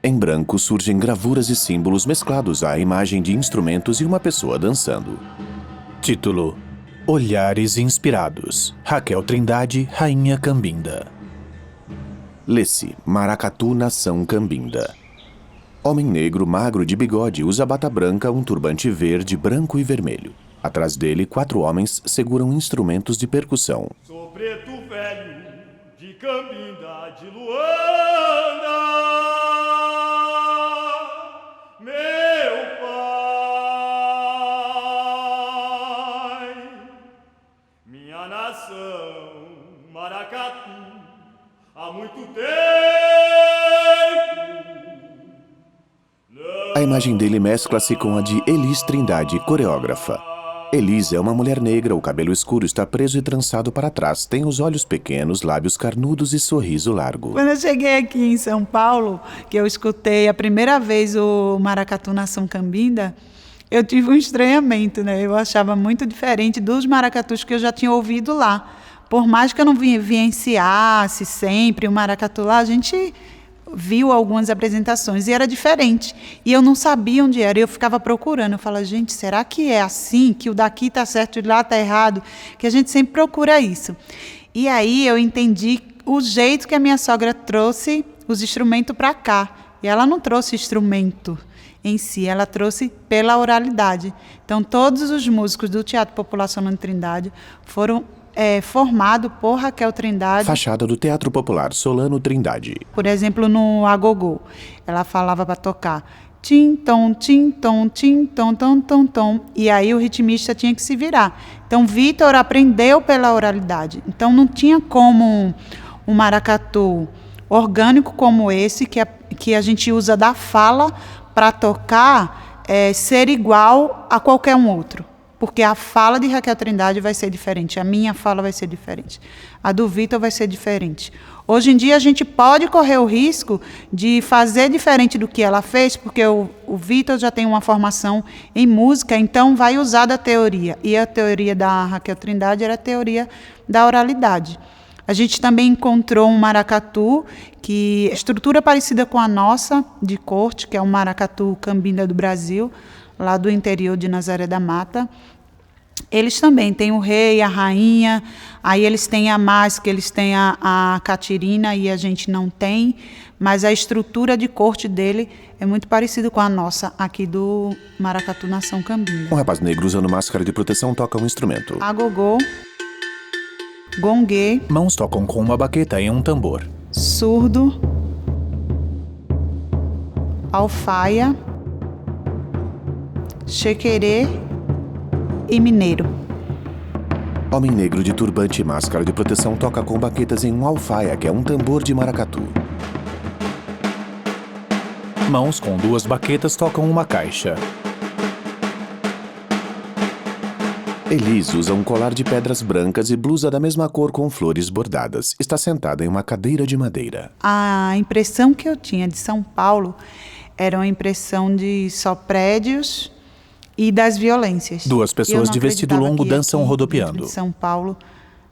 Em branco surgem gravuras e símbolos mesclados à imagem de instrumentos e uma pessoa dançando. Título: Olhares Inspirados. Raquel Trindade, Rainha Cambinda. Lê-se: Maracatu, Nação Cambinda. Homem negro magro de bigode usa bata branca, um turbante verde, branco e vermelho. Atrás dele, 4 homens seguram instrumentos de percussão. Sou preto velho de Cambinda de Luanda, meu pai, minha nação, Maracatu, há muito tempo. A imagem dele mescla-se com a de Elis Trindade, coreógrafa. Elis é uma mulher negra, o cabelo escuro está preso e trançado para trás, tem os olhos pequenos, lábios carnudos e sorriso largo. Quando eu cheguei aqui em São Paulo, que eu escutei a primeira vez o Maracatu Nação Cambinda, eu tive um estranhamento, né? Eu achava muito diferente dos maracatus que eu já tinha ouvido lá. Por mais que eu não vivenciasse sempre o maracatu lá, a gente viu algumas apresentações e era diferente. E eu não sabia onde era, eu ficava procurando. Eu falava, gente, será que é assim? Que o daqui está certo e o de lá está errado? Que a gente sempre procura isso. E aí eu entendi o jeito que a minha sogra trouxe os instrumentos para cá. E ela não trouxe instrumento em si, ela trouxe pela oralidade. Então, todos os músicos do Teatro Popular Solano Trindade foram formado por Raquel Trindade. Fachada do Teatro Popular Solano Trindade. Por exemplo, no agogô, ela falava para tocar tim-tom, tim-tom, tim-tom, tom, tom, tom. E aí o ritmista tinha que se virar. Então, Vitor aprendeu pela oralidade. Então, não tinha como um maracatu orgânico como esse, que a gente usa da fala para tocar, ser igual a qualquer um outro. Porque a fala de Raquel Trindade vai ser diferente, a minha fala vai ser diferente, a do Vitor vai ser diferente. Hoje em dia a gente pode correr o risco de fazer diferente do que ela fez, porque o Vitor já tem uma formação em música, então vai usar da teoria. E a teoria da Raquel Trindade era a teoria da oralidade. A gente também encontrou um maracatu que estrutura parecida com a nossa de corte, que é o maracatu Cambinda do Brasil, lá do interior de Nazaré da Mata. Eles também têm o rei, a rainha, aí eles têm a máscara, eles têm a catirina e a gente não tem, mas a estrutura de corte dele é muito parecida com a nossa aqui do Maracatu Nação Cambinda. Um rapaz negro usando máscara de proteção toca um instrumento. Agogô, gongue, Mãos tocam com uma baqueta em um tambor. surdo, alfaia, chequerê e mineiro. Homem negro de turbante e máscara de proteção toca com baquetas em um alfaia, que é um tambor de maracatu. Mãos com 2 baquetas tocam uma caixa. Elis usa um colar de pedras brancas e blusa da mesma cor com flores bordadas. Está sentada em uma cadeira de madeira. A impressão que eu tinha de São Paulo era uma impressão de só prédios e das violências. 2 pessoas de vestido longo dançam rodopiando. Em São Paulo,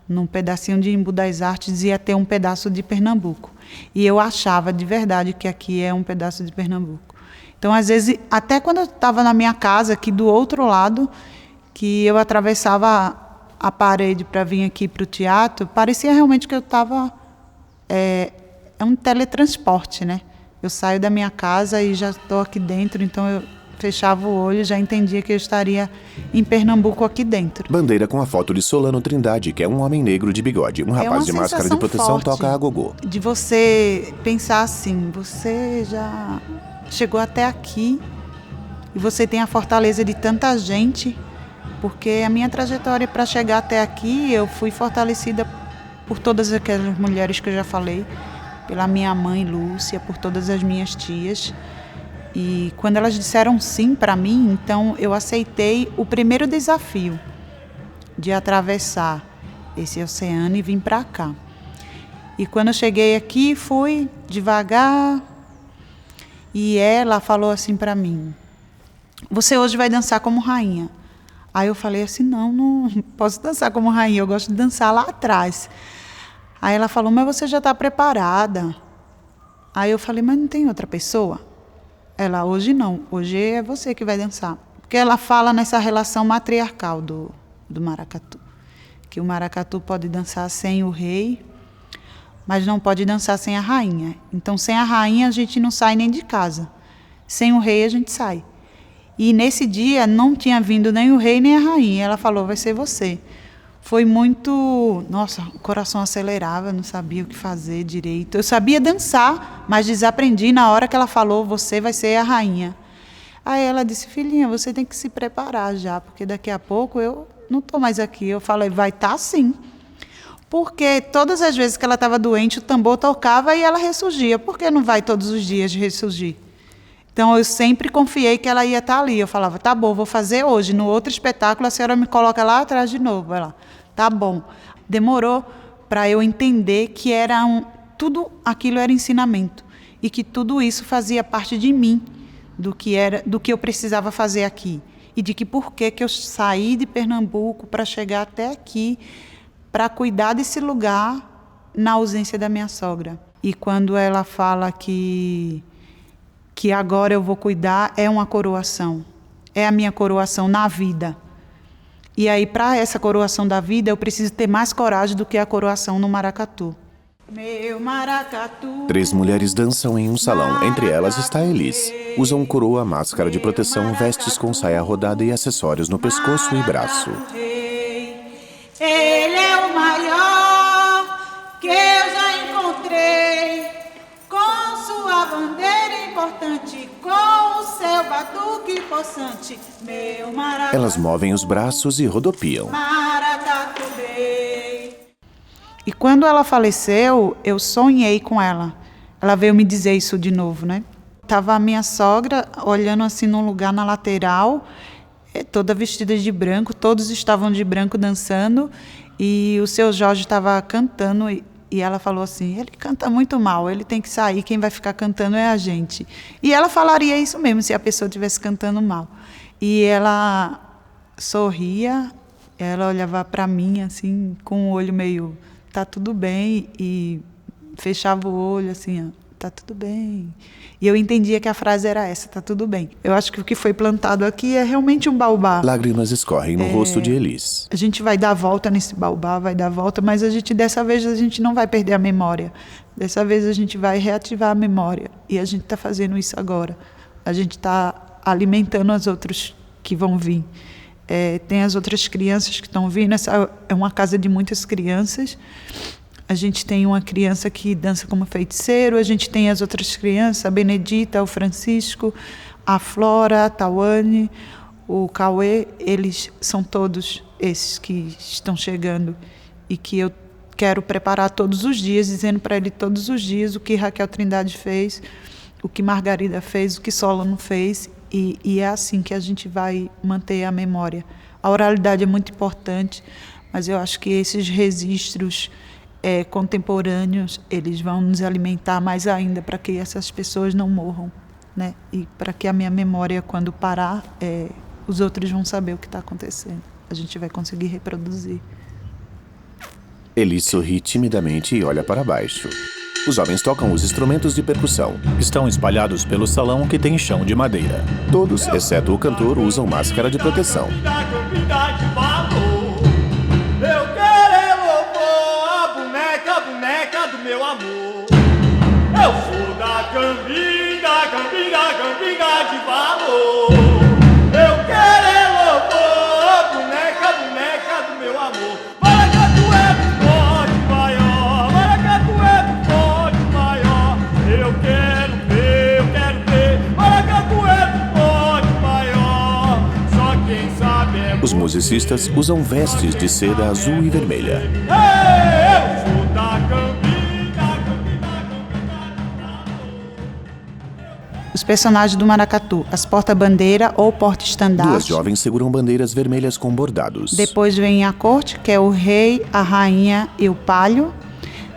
num pedacinho de Embu das Artes, ia ter um pedaço de Pernambuco. E eu achava de verdade que aqui é um pedaço de Pernambuco. Então, às vezes, até quando eu estava na minha casa, aqui do outro lado, que eu atravessava a parede para vir aqui para o teatro, parecia realmente que eu estava... É um teletransporte, né? Eu saio da minha casa e já estou aqui dentro, então eu fechava o olho e já entendia que eu estaria em Pernambuco aqui dentro. Bandeira com a foto de Solano Trindade, que é um homem negro de bigode. Um rapaz de máscara de proteção forte toca agogô. De você pensar assim, você já chegou até aqui e você tem a fortaleza de tanta gente, porque a minha trajetória para chegar até aqui, eu fui fortalecida por todas aquelas mulheres que eu já falei, pela minha mãe Lúcia, por todas as minhas tias. E quando elas disseram sim para mim, então eu aceitei o primeiro desafio de atravessar esse oceano e vir para cá. E quando eu cheguei aqui, fui devagar e ela falou assim para mim, você hoje vai dançar como rainha. Aí eu falei assim, não posso dançar como rainha, eu gosto de dançar lá atrás. Aí ela falou, mas você já está preparada. Aí eu falei, mas não tem outra pessoa? Ela, hoje não, hoje é você que vai dançar. Porque ela fala nessa relação matriarcal do maracatu. Que o maracatu pode dançar sem o rei, mas não pode dançar sem a rainha. Então, sem a rainha, a gente não sai nem de casa. Sem o rei, a gente sai. E nesse dia, não tinha vindo nem o rei, nem a rainha. Ela falou, vai ser você. Foi muito... Nossa, o coração acelerava, não sabia o que fazer direito. Eu sabia dançar, mas desaprendi na hora que ela falou, você vai ser a rainha. Aí ela disse, filhinha, você tem que se preparar já, porque daqui a pouco eu não estou mais aqui. Eu falei, vai estar sim. Porque todas as vezes que ela estava doente, o tambor tocava e ela ressurgia. Por que não vai todos os dias ressurgir? Então, eu sempre confiei que ela ia estar ali. Eu falava, tá bom, vou fazer hoje. No outro espetáculo, a senhora me coloca lá atrás de novo. Ela, tá bom. Demorou para eu entender que tudo aquilo era ensinamento. E que tudo isso fazia parte de mim, do que eu precisava fazer aqui. E de que por que eu saí de Pernambuco para chegar até aqui, para cuidar desse lugar na ausência da minha sogra. E quando ela fala que agora eu vou cuidar, é uma coroação. É a minha coroação na vida. E aí, para essa coroação da vida, eu preciso ter mais coragem do que a coroação no maracatu. Meu maracatu. 3 mulheres dançam em um salão. Entre elas está Elis. Usam coroa, máscara de proteção, vestes com saia rodada e acessórios no pescoço e braço. Ele é o maior que eu já encontrei, com sua bandeira importante, com o seu batuque possante, meu maracatu. Elas movem os braços e rodopiam. Maracatu Rei. E quando ela faleceu, eu sonhei com ela. Ela veio me dizer isso de novo, né? Tava a minha sogra olhando assim num lugar na lateral, toda vestida de branco, todos estavam de branco dançando, e o seu Jorge estava cantando, e ela falou assim, ele canta muito mal, ele tem que sair, quem vai ficar cantando é a gente. E ela falaria isso mesmo, se a pessoa estivesse cantando mal. E ela sorria, ela olhava para mim, assim, com o olho meio, tá tudo bem, e fechava o olho, assim, ó, tá tudo bem. E eu entendia que a frase era essa, tá tudo bem. Eu acho que o que foi plantado aqui é realmente um baobá. Lágrimas escorrem no rosto de Elis. A gente vai dar a volta nesse baobá, vai dar a volta, mas dessa vez a gente não vai perder a memória. Dessa vez a gente vai reativar a memória. E a gente está fazendo isso agora. A gente está alimentando as outras que vão vir. Tem as outras crianças que estão vindo. Essa é uma casa de muitas crianças. A gente tem uma criança que dança como feiticeiro, a gente tem as outras crianças, a Benedita, o Francisco, a Flora, a Tawane, o Cauê, eles são todos esses que estão chegando e que eu quero preparar todos os dias, dizendo para ele todos os dias o que Raquel Trindade fez, o que Margarida fez, o que Solano fez, e é assim que a gente vai manter a memória. A oralidade é muito importante, mas eu acho que esses registros contemporâneos, eles vão nos alimentar mais ainda para que essas pessoas não morram, né? E para que a minha memória, quando parar, os outros vão saber o que está acontecendo. A gente vai conseguir reproduzir. Elis sorri timidamente e olha para baixo. Os homens tocam os instrumentos de percussão. Estão espalhados pelo salão que tem chão de madeira. Todos, exceto o cantor, usam máscara de proteção. Meu amor, eu sou da Campinga de valor. Eu quero louvor, boneca do meu amor. Maracatu é do forte maior, maracatu é do forte maior. Eu quero ver, maracatu é do forte maior. Só quem sabe é. Os musicistas usam vestes de seda azul e vermelha. Eu sou da Campinga. Os personagens do maracatu, as porta-bandeira ou porta-estandarte. 2 jovens seguram bandeiras vermelhas com bordados. Depois vem a corte, que é o rei, a rainha e o palio.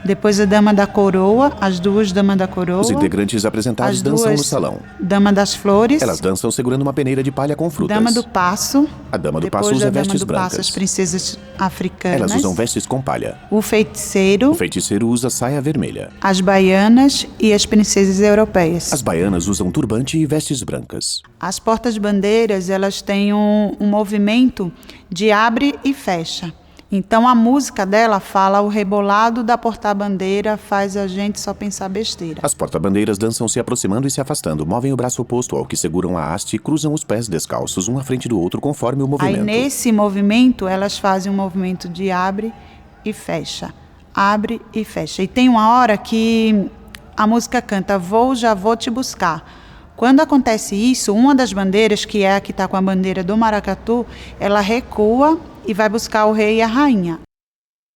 Depois a dama da coroa, as duas damas da coroa. Os integrantes apresentados as dançam duas no salão. Dama das flores. Elas dançam segurando uma peneira de palha com frutas. Dama do passo. A dama do Depois passo usa da dama vestes do brancas. passo, as princesas africanas. Elas usam vestes com palha. O feiticeiro. O feiticeiro usa saia vermelha. As baianas e as princesas europeias. As baianas usam turbante e vestes brancas. As portas-bandeiras, elas têm um movimento de abre e fecha. Então, a música dela fala: o rebolado da porta-bandeira faz a gente só pensar besteira. As porta-bandeiras dançam se aproximando e se afastando, movem o braço oposto ao que seguram a haste e cruzam os pés descalços, um à frente do outro, conforme o movimento. Aí, nesse movimento, elas fazem um movimento de abre e fecha. Abre e fecha. E tem uma hora que a música canta: vou, já vou te buscar. Quando acontece isso, uma das bandeiras, que é a que está com a bandeira do maracatu, ela recua e vai buscar o rei e a rainha.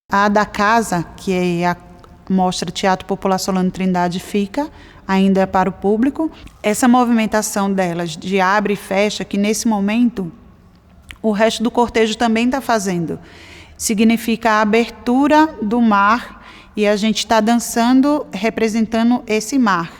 A da casa, que é a Mostra Teatro Popular Solano Trindade, fica ainda para o público. Essa movimentação delas de abre e fecha, que nesse momento o resto do cortejo também está fazendo, significa a abertura do mar, e a gente está dançando representando esse mar,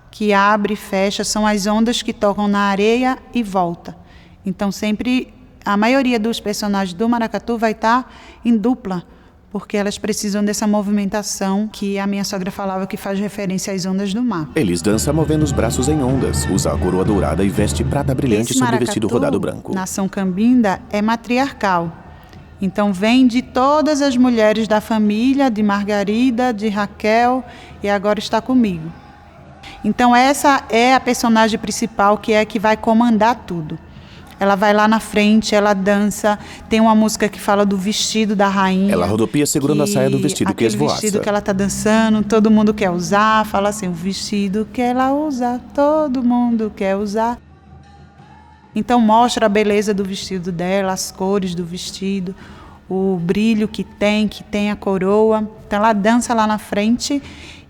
que abre e fecha, são as ondas que tocam na areia e volta. Então sempre a maioria dos personagens do maracatu vai estar em dupla, porque elas precisam dessa movimentação que a minha sogra falava que faz referência às ondas do mar. Eles dançam movendo os braços em ondas, usa a coroa dourada e veste prata brilhante sobre o vestido rodado branco. Nação Cambinda é matriarcal. Então vem de todas as mulheres da família, de Margarida, de Raquel, e agora está comigo. Então essa é a personagem principal, que é a que vai comandar tudo. Ela vai lá na frente, ela dança. Tem uma música que fala do vestido da rainha. Ela rodopia segurando a saia do vestido que esvoaça. Aquele vestido que ela está dançando, todo mundo quer usar. Fala assim: o vestido que ela usa, todo mundo quer usar. Então mostra a beleza do vestido dela, as cores do vestido, o brilho que tem a coroa. Então ela dança lá na frente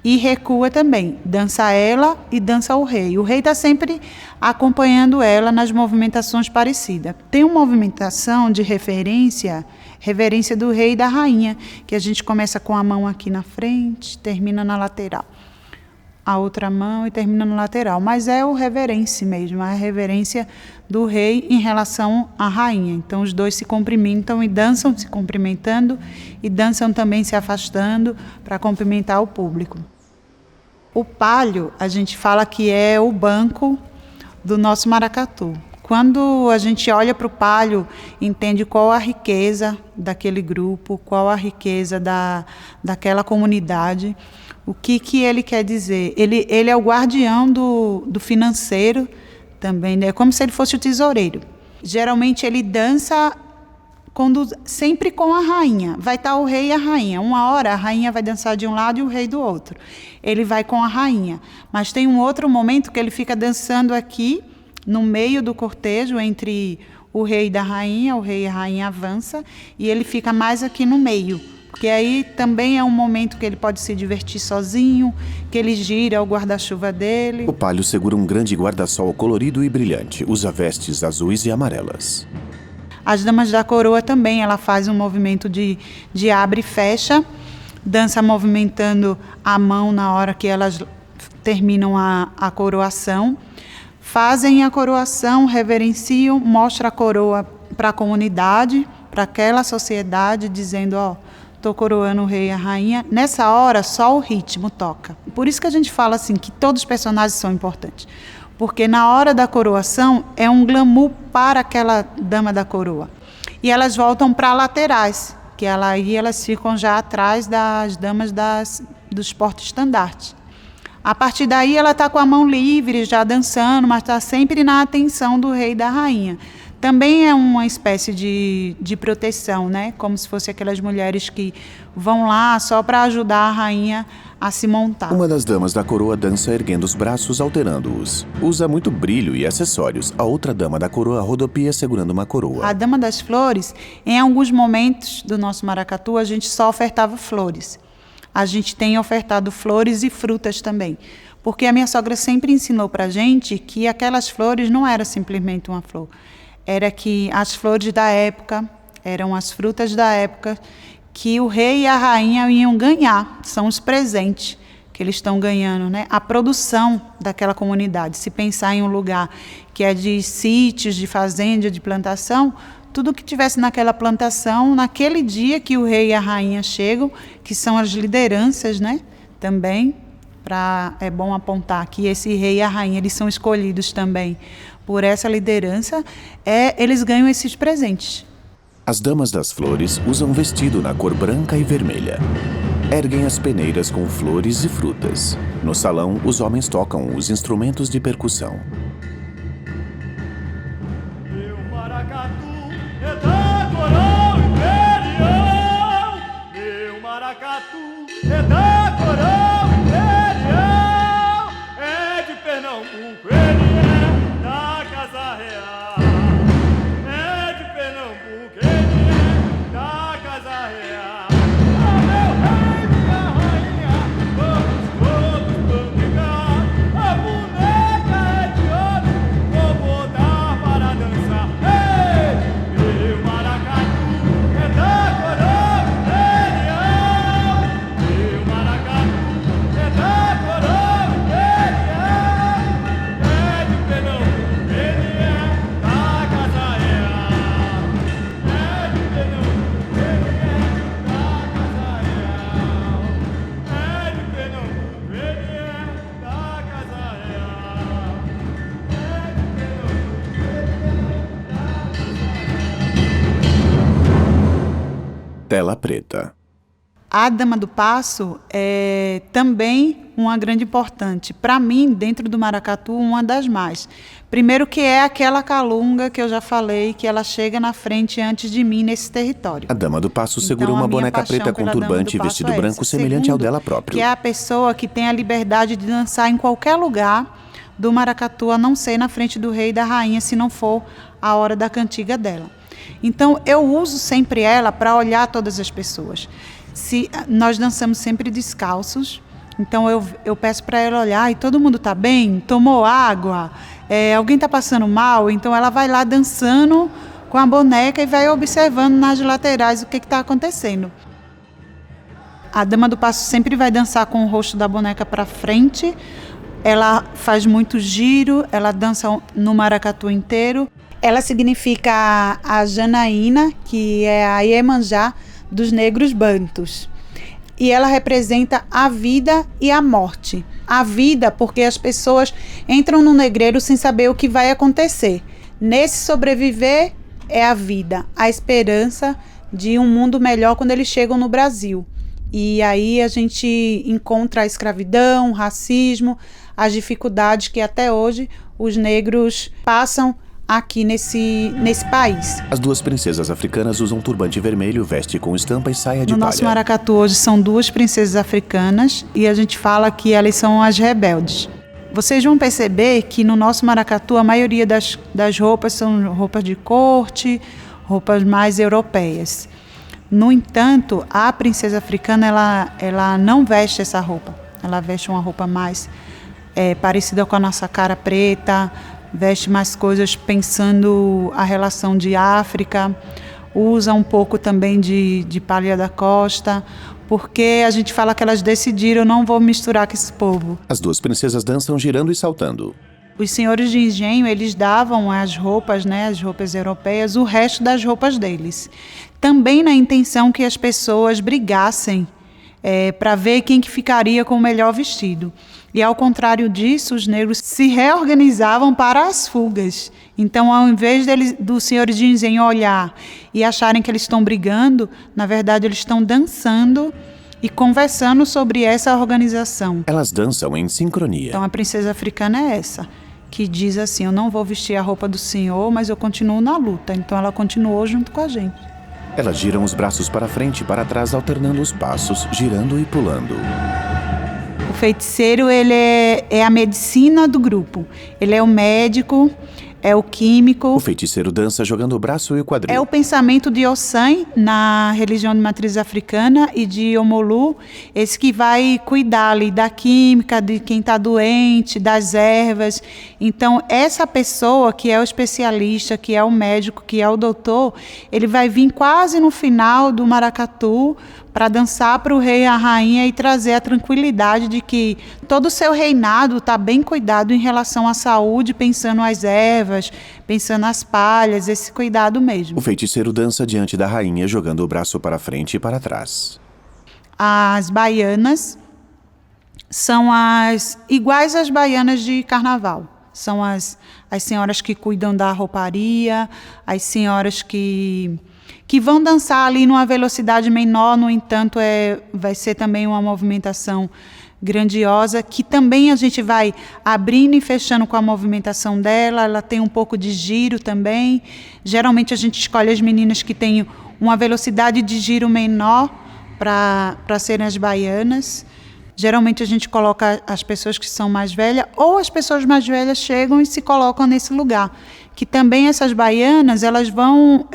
e recua também. Dança ela e dança o rei. O rei está sempre acompanhando ela nas movimentações parecidas. Tem uma movimentação de reverência do rei e da rainha, que a gente começa com a mão aqui na frente, termina na lateral. A outra mão e termina no lateral. Mas é o reverência mesmo, a reverência do rei em relação à rainha. Então os dois se cumprimentam e dançam se cumprimentando, e dançam também se afastando para cumprimentar o público. O palio, a gente fala que é o banco do nosso maracatu. Quando a gente olha para o palio, entende qual a riqueza daquele grupo, qual a riqueza daquela comunidade. O que ele quer dizer? Ele é o guardião do financeiro também, né? É como se ele fosse o tesoureiro. Geralmente ele dança sempre com a rainha. Vai estar o rei e a rainha. Uma hora a rainha vai dançar de um lado e o rei do outro. Ele vai com a rainha. Mas tem um outro momento que ele fica dançando aqui, no meio do cortejo, entre o rei e a rainha. O rei e a rainha avança e ele fica mais aqui no meio. Porque aí também é um momento que ele pode se divertir sozinho, que ele gira o guarda-chuva dele. O palio segura um grande guarda-sol colorido e brilhante. Usa vestes azuis e amarelas. As damas da coroa também, ela faz um movimento de abre e fecha. Dança movimentando a mão na hora que elas terminam a coroação. Fazem a coroação, reverenciam, mostra a coroa para a comunidade, para aquela sociedade, dizendo: ó, estou coroando o rei e a rainha. Nessa hora, só o ritmo toca. Por isso que a gente fala assim, que todos os personagens são importantes. Porque na hora da coroação, é um glamour para aquela dama da coroa. E elas voltam para laterais, que aí elas ficam já atrás das damas dos porta-estandartes. A partir daí, ela está com a mão livre, já dançando, mas está sempre na atenção do rei e da rainha. Também é uma espécie de proteção, né? Como se fosse aquelas mulheres que vão lá só para ajudar a rainha a se montar. Uma das damas da coroa dança erguendo os braços, alternando-os. Usa muito brilho e acessórios. A outra dama da coroa rodopia segurando uma coroa. A dama das flores, em alguns momentos do nosso maracatu, a gente só ofertava flores. A gente tem ofertado flores e frutas também. Porque a minha sogra sempre ensinou para a gente que aquelas flores não era simplesmente uma flor. Era que as flores da época, eram as frutas da época, que o rei e a rainha iam ganhar. São os presentes que eles estão ganhando, né? A produção daquela comunidade. Se pensar em um lugar que é de sítios, de fazenda, de plantação, tudo que tivesse naquela plantação, naquele dia que o rei e a rainha chegam, que são as lideranças, né? Também, é bom apontar que esse rei e a rainha, eles são escolhidos também por essa liderança, eles ganham esses presentes. As damas das flores usam vestido na cor branca e vermelha. Erguem as peneiras com flores e frutas. No salão, os homens tocam os instrumentos de percussão. Meu maracatu é da coroa imperial. Meu maracatu é da coroa imperial. É de Pernambuco, ele é da Casa Real. É de Pernambuco, ele é da Casa Real. Ah, meu rei, minha rainha, vamos todos bandegar. A boneca é de ouro, vou botar para dançar. Ei, meu maracatu é da coroa imperial. Meu maracatu é da coroa imperial. É de Pernambuco, ele é da Casa Real. É de Pernambuco, ele é da Casa Real. É de Pernambuco, ele é da Casa Real. É de Pernambuco, Tela preta. A Dama do Passo é também uma grande importante. Para mim, dentro do maracatu, uma das mais. Primeiro que é aquela calunga que eu já falei, que ela chega na frente antes de mim nesse território. A dama do passo segura Então, uma a minha boneca paixão preta com pela Dama turbante do e Passo vestido é branco essa. semelhante ao Segundo, dela próprio. que é a pessoa que tem a liberdade de dançar em qualquer lugar do maracatu, a não ser na frente do rei e da rainha, se não for a hora da cantiga dela. Então, eu uso sempre ela para olhar todas as pessoas. Nós dançamos sempre descalços, então eu peço para ela olhar, e todo mundo está bem? Tomou água? Alguém está passando mal? Então ela vai lá dançando com a boneca e vai observando nas laterais o que está acontecendo. A Dama do Passo sempre vai dançar com o rosto da boneca para frente, ela faz muito giro, ela dança no maracatu inteiro. Ela significa a Janaína, que é a Iemanjá dos negros bantus. E ela representa a vida e a morte. A vida porque as pessoas entram no negreiro sem saber o que vai acontecer. Nesse sobreviver é a vida, a esperança de um mundo melhor quando eles chegam no Brasil. E aí a gente encontra a escravidão, o racismo, as dificuldades que até hoje os negros passam aqui nesse país. As duas princesas africanas usam turbante vermelho, veste com estampa e saia de palha. No nosso maracatu hoje são duas princesas africanas e a gente fala que elas são as rebeldes. Vocês vão perceber que no nosso maracatu a maioria das roupas são roupas de corte, roupas mais europeias. No entanto, a princesa africana ela não veste essa roupa. Ela veste uma roupa mais parecida com a nossa cara preta, veste mais coisas pensando a relação de África, usa um pouco também de palha da costa, porque a gente fala que elas decidiram, não vou misturar com esse povo. As duas princesas dançam girando e saltando. Os senhores de engenho, eles davam as roupas, né, as roupas europeias, o resto das roupas deles. Também na intenção que as pessoas brigassem para ver quem que ficaria com o melhor vestido. E ao contrário disso, os negros se reorganizavam para as fugas. Então, ao invés dos senhores de engenho olhar e acharem que eles estão brigando, na verdade eles estão dançando e conversando sobre essa organização. Elas dançam em sincronia. Então a princesa africana é essa, que diz assim, eu não vou vestir a roupa do senhor, mas eu continuo na luta. Então ela continuou junto com a gente. Elas giram os braços para frente e para trás, alternando os passos, girando e pulando. O feiticeiro, ele é a medicina do grupo. Ele é o médico, é o químico. O feiticeiro dança jogando o braço e o quadril. É o pensamento de Ossan, na religião de matriz africana, e de Omolu, esse que vai cuidar ali da química, de quem está doente, das ervas. Então, essa pessoa que é o especialista, que é o médico, que é o doutor, ele vai vir quase no final do maracatu para dançar para o rei e a rainha e trazer a tranquilidade de que todo o seu reinado está bem cuidado em relação à saúde, pensando as ervas, pensando as palhas, esse cuidado mesmo. O feiticeiro dança diante da rainha, jogando o braço para frente e para trás. As baianas são iguais às baianas de carnaval. São as senhoras que cuidam da rouparia, as senhoras que vão dançar ali numa velocidade menor, no entanto, vai ser também uma movimentação grandiosa, que também a gente vai abrindo e fechando com a movimentação dela. Ela tem um pouco de giro também. Geralmente a gente escolhe as meninas que têm uma velocidade de giro menor para serem as baianas. Geralmente a gente coloca as pessoas que são mais velhas, ou as pessoas mais velhas chegam e se colocam nesse lugar. Que também essas baianas, elas vão,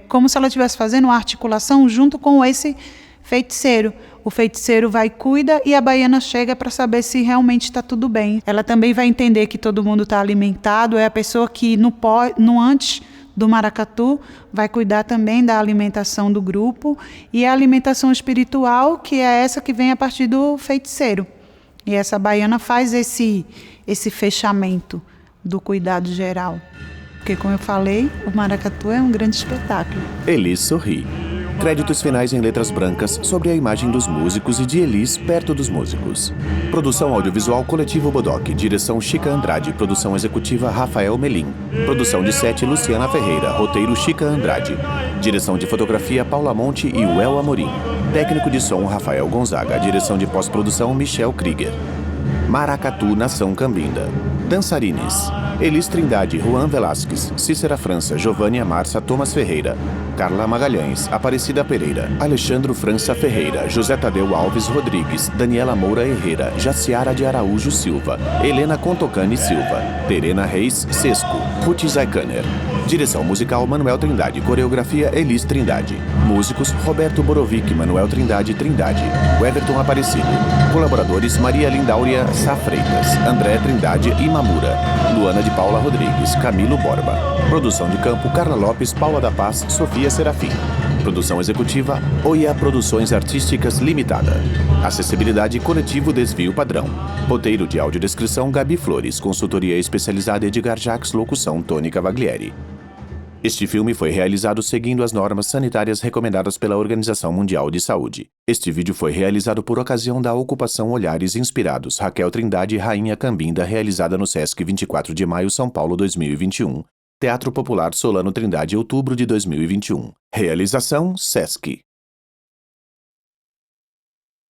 como se ela estivesse fazendo uma articulação junto com esse feiticeiro. O feiticeiro vai, cuida, e a baiana chega para saber se realmente está tudo bem. Ela também vai entender que todo mundo está alimentado, é a pessoa que no antes do maracatu vai cuidar também da alimentação do grupo, e a alimentação espiritual, que é essa que vem a partir do feiticeiro. E essa baiana faz esse fechamento do cuidado geral. Porque, como eu falei, o maracatu é um grande espetáculo. Elis sorri. Créditos finais em letras brancas sobre a imagem dos músicos e de Elis perto dos músicos. Produção audiovisual Coletivo Bodoc. Direção Chica Andrade. Produção executiva Rafael Melim. Produção de set Luciana Ferreira. Roteiro Chica Andrade. Direção de fotografia Paula Monte e Uel Amorim. Técnico de som Rafael Gonzaga. Direção de pós-produção Michel Krieger. Maracatu, Nação Cambinda. Dançarines: Elis Trindade, Juan Velasquez, Cícera França, Giovânia Marça Thomas Ferreira, Carla Magalhães, Aparecida Pereira, Alexandro França Ferreira, José Tadeu Alves Rodrigues, Daniela Moura Herrera, Jaciara de Araújo Silva, Helena Contocani Silva, Terena Reis Sesco, Ruth Zaikaner. Direção musical Manuel Trindade, coreografia Elis Trindade. Músicos Roberto Borovic, Manuel Trindade Trindade, Everton Aparecido. Colaboradores Maria Lindáurea Sá Freitas, André Trindade e Mamura, Luana de Paula Rodrigues, Camilo Borba. Produção de campo Carla Lopes, Paula da Paz, Sofia Serafim. Produção executiva Oia Produções Artísticas Limitada. Acessibilidade Coletivo Desvio Padrão. Roteiro de audiodescrição Gabi Flores. Consultoria especializada Edgar Jacques. Locução Tony Cavaglieri. Este filme foi realizado seguindo as normas sanitárias recomendadas pela Organização Mundial de Saúde. Este vídeo foi realizado por ocasião da ocupação Olhares Inspirados, Raquel Trindade, Rainha Cambinda, realizada no Sesc 24 de maio, São Paulo, 2021. Teatro Popular Solano Trindade, outubro de 2021. Realização Sesc.